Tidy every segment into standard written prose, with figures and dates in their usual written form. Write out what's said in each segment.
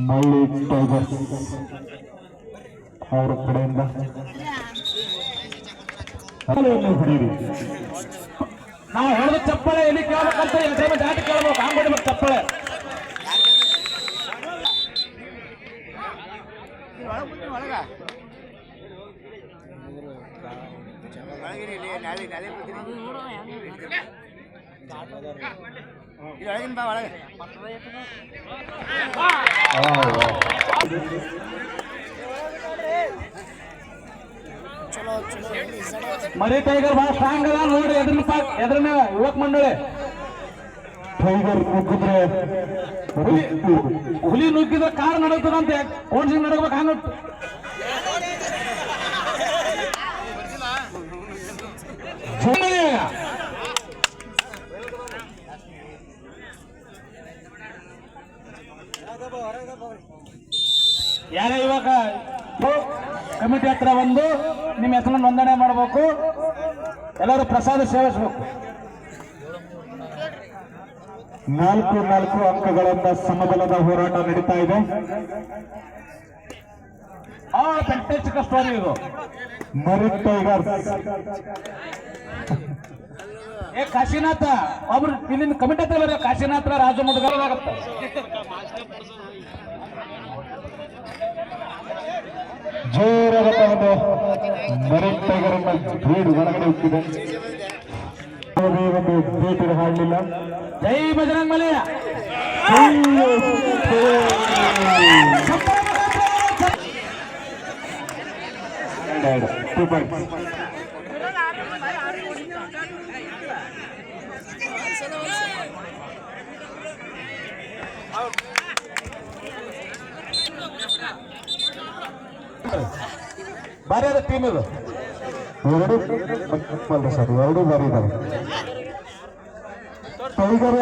ಮಳ್ಳಿ tigers ಅವರ ಕಡೆಯಿಂದ ನಾವು ಹೊಡೆದ ಚಪ್ಪಳೆ ಎಲ್ಲಿ ಕೇಳಬೇಕಂತ ಎಲ್ಲಿ ಜಾತಿ ಕೇಳ್ಬೇಕು ಹಂಗೆ ಮತ್ತೆ ಚಪ್ಪಳೆ ಮರಿ ಟೈಗರ್ ಬಹಳ ಸ್ಟ್ರಾಂಗ್ ಅದ ನೋಡ್ರಿ ಎದ್ರನ್ನ ಯುವಕ ಮಂಡಳಿ ಟೈಗರ್ ನುಗ್ಗಿದ್ರೆ ಹುಲಿ ನುಗ್ಗಿದ್ರೆ ಕಾರ್ ನಡಗ್ತದಂತೆ ಓಡ್ಸಿ ನಡಗ್ಬೇಕು ಹಂಗ ಯಾರೇ ಇವಾಗ ಕಮಿಟಿ ಹತ್ರ ಬಂದು ನಿಮ್ಮ ಹೆಸರನ್ನು ನೋಂದಣಿ ಮಾಡಬೇಕು ಎಲ್ಲರೂ ಪ್ರಸಾದ ಸೇವಿಸಬೇಕು 4 ಅಂಕಗಳಿಂದ ಸಮಬಲದ ಹೋರಾಟ ನಡೀತಾ ಇದೆ ಫ್ಯಾಂಟಾಸ್ಟಿಕ್ ಸ್ಟೋರಿ ಇದು ಮರಿ ಟೈಗರ್ಸ್ ಕಾಶಿನಾಥ ಒಬ್ರು ಇಲ್ಲಿಂದ ಕಮಿಟಿ ಹತ್ರ ಕಾಶಿನಾಥ ರಾಜು ಮುದ್ಗಲಾಗತ್ತ ಜೋರಾದ ಒಂದು ಮರಿ ಟೈಗರ್ ಭೀಡ್ ಹೊರಗಡೆ ಹೋಗ್ತಿದೆ ಒಂದು ಭೇಟಿ ಹಾಡಲಿಲ್ಲ ಜೈ ಬಜರಂಗ್ ಬಲಿ ಬಾರಿ ಅದ ಟೀಮ್ ಇದು ಸರ್ ಎರಡು ಬಾರಿ ಇದಾವೆ ಟೈಗರ್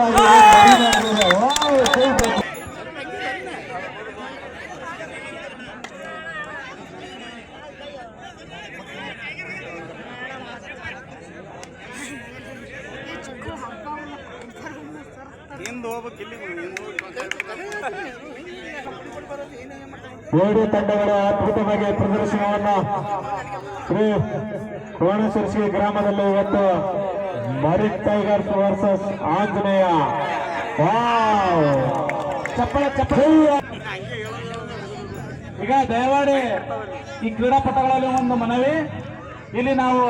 ಎರಡು ತಂಡಗಳ ಅದ್ಭುತವಾಗಿ ಪ್ರದರ್ಶನವನ್ನ ಶ್ರೀ ಕೋಣಸರ್ಸಿ ಗ್ರಾಮದಲ್ಲಿ ಇವತ್ತು ಮರಿ ಟೈಗರ್ಸ್ ವರ್ಸಸ್ ಆಂಜನೇಯ ಚಪ್ಪಳ ಚಪ್ಪಳ ಈಗ ದಯಮಾಡಿ ಈ ಕ್ರೀಡಾಪಟುಗಳಲ್ಲಿ ಒಂದು ಮನವಿ ಇಲ್ಲಿ ನಾವು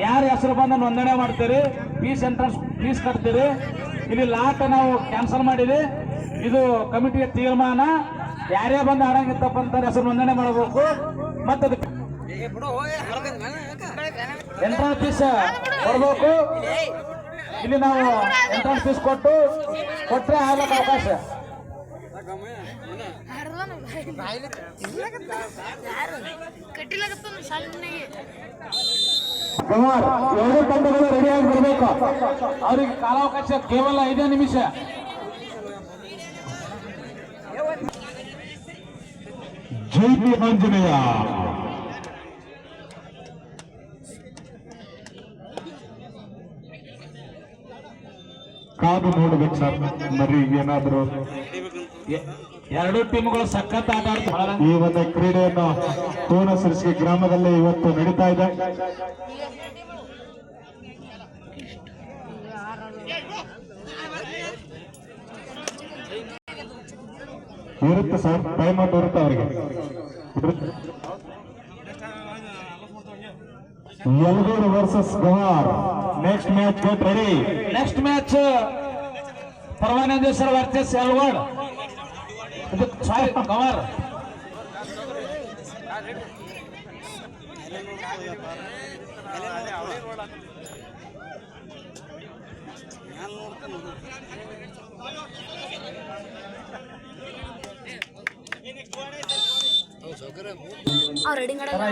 ಯಾರ ಹೆಸರು ಬಂದು ನೋಂದಣಿ ಮಾಡ್ತೀರಿ ಫೀಸ್ ಕಟ್ತೀರಿ ಇಲ್ಲಿ ಲಾಟ್ ನಾವು ಕ್ಯಾನ್ಸಲ್ ಮಾಡಿರಿ ಇದು ಕಮಿಟಿಯ ತೀರ್ಮಾನ ಯಾರೇ ಬಂದು ಆಡಂಗಿತ್ತಪ್ಪ ಅಂತ ಹೆಸರು ನೋಂದಣಿ ಮಾಡಬೇಕು ಮತ್ತೆ ಅದಕ್ಕೆ ಎಂಟ್ರೆನ್ಸ್ ಫೀಸ್ ಕೊಡ್ಬೇಕು ಇಲ್ಲಿ ನಾವು ಎಂಟ್ರೆನ್ಸ್ ಫೀಸ್ ಕೊಟ್ಟರೆ ಆಗ್ಲಿಕ್ಕೆ ಅವಕಾಶ ಎರಡು ತಂಡಗಳು ರೆಡಿಯಾಗಿ ಬರಬೇಕು ಅವ್ರಿಗೆ ಕಾಲಾವಕಾಶ ಕೇವಲ 5 ನಿಮಿಷ ಜೈ ಆಂಜನೇಯ ಕಾದು ನೋಡ್ಬೇಕು ಸರ್ ಮರಿ ಏನಾದ್ರು ಎರಡು ಟೀಮ್ಗಳು ಸಖತ್ ಆಟ ಆಡ್ತಾರೆ ಈ ಒಂದು ಕ್ರೀಡೆಯನ್ನು ಕೋಣಸರ್ಸಿ ಗ್ರಾಮದಲ್ಲಿ ಇವತ್ತು ನಡೀತಾ ಇದೆ ಇರುತ್ತೆ ಸರ್ ಟೈಮ್ ಔಟ್ ಇರುತ್ತೆ ಅವರಿಗೆ Yalagur versus Gavar next match get ready next match Paramanandeshwara versus Yalagod sorry Gavar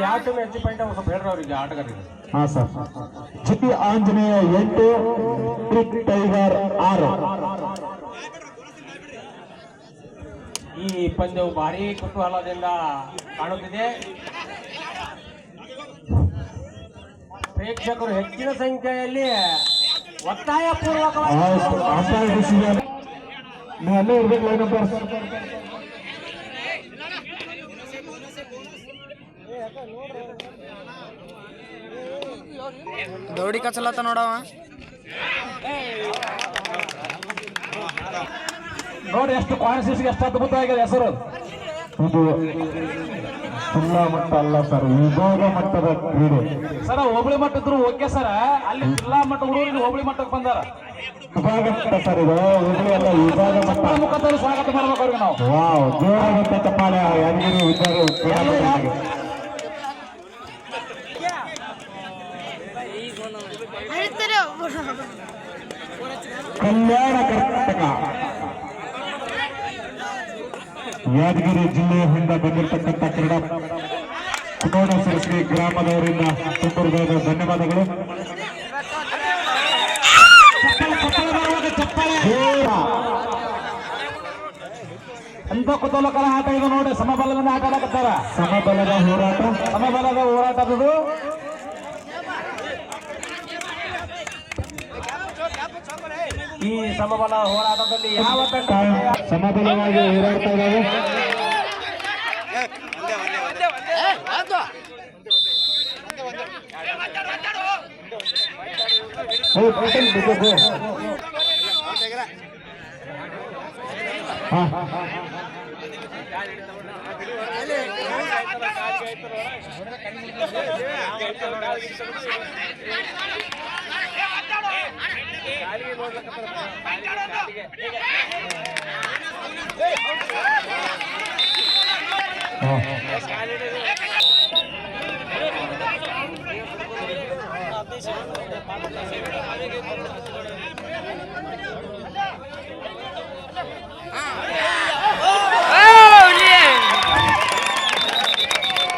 ಯಾವ ಟೀಮ್ ಹೆಚ್ಚು ಪಾಯಿಂಟ್ ಸ್ವಲ್ಪ ಹೇಳ್ರಿ ಅವ್ರಿಗೆ ಆಟಗಾರರಿಗೆ ಹಾ ಸರ್ ಜಿ ಆಂಜನೇಯ 8 ಟೈಗರ್ 6 ಈ ಪಂದ್ಯವು ಭಾರಿ ಕುತೂಹಲದಿಂದ ಕಾಣುತ್ತಿದೆ ಪ್ರೇಕ್ಷಕರು ಹೆಚ್ಚಿನ ಸಂಖ್ಯೆಯಲ್ಲಿ ಒತ್ತಾಯ ಪೂರ್ವಕವಾಗಿ ಅಂಪೈರ್ ಡಿಸಿಷನ್ ನೀವು ಅಲ್ಲೇ ಇರ್ಬೇಕು ಲೈನ್ ನಂಬರ್ಸ್. ದೌಡಿ ಕಚಲತ್ತ ನೋಡವ ನೋಡಿ ಎಷ್ಟು ಕಾನ್ಸ್ಟಿಟ್ಯೂನ್ಸಿಗೆ ಎಷ್ಟು ಅದ್ಭುತವಾಗಿದೆ ಹೆಸರು. ಇದು ಜಿಲ್ಲಾ ಮಟ್ಟ ಅಲ್ಲ ಸರ್, ವಿಭಾಗ ಮಟ್ಟದ ಕ್ರೀಡೆ. ಸರ್ ಹೋಬಳಿ ಮಟ್ಟ ಇದ್ರು ಓಕೆ ಸರ್, ಅಲ್ಲಿ ಜಿಲ್ಲಾ ಮಟ್ಟ ಹುಡುಗರು ಹೋಬಳಿ ಮಟ್ಟಕ್ಕೆ ಬಂದಾರ. ವಿಭಾಗ ಮಟ್ಟ ಸರ್, ಇದು ಹುಬ್ಳಿ ಅಲ್ಲ, ವಿಭಾಗ ಮಟ್ಟ. ಮುಖದಲ್ಲಿ ಸ್ವಾಗತ ಮಾಡ್ಬೇಕು ಅವ್ರಿಗೆ ನಾವು. ವಾವ್, ಜೋರಾದಂತ ಚಪ್ಪಾಳೆ ಯಾದಗಿರಿ ವಿದ್ಯಾರ್ಥಿ ಕ್ರೀಡಾಪಟುಗಳಿಗೆ. ಕಲ್ಯಾಣ ಕರ್ನಾಟಕ ಯಾದಗಿರಿ ಜಿಲ್ಲೆಯಿಂದ ಬಂದಿರತಕ್ಕಂಥ ಕ್ರೀಡಾ ಕೋಣ ಸರಸ್ವತಿ ಗ್ರಾಮದವರಿಂದ ತುಂಬುವುದಾದ ಧನ್ಯವಾದಗಳು. ಎಂತ ಕುತೂಹಲಕರ ಆಟ ಇದು ನೋಡಿ. ಸಮಬಲದಿಂದ ಆಟ ಆಡಕತ್ತಾರ. ಸಮಬಲದ ಹೋರಾಟ, ಸಮಬಲದ ಹೋರಾಟದ್ದು. ಈ ಸಮಬಲ ಹೋರಾಟದಲ್ಲಿ ಯಾವ ತಂಡ ಸಮಬಲವಾಗಿ ಹೋರಾಡ್ತಾ ಇದ್ದಾವೆ.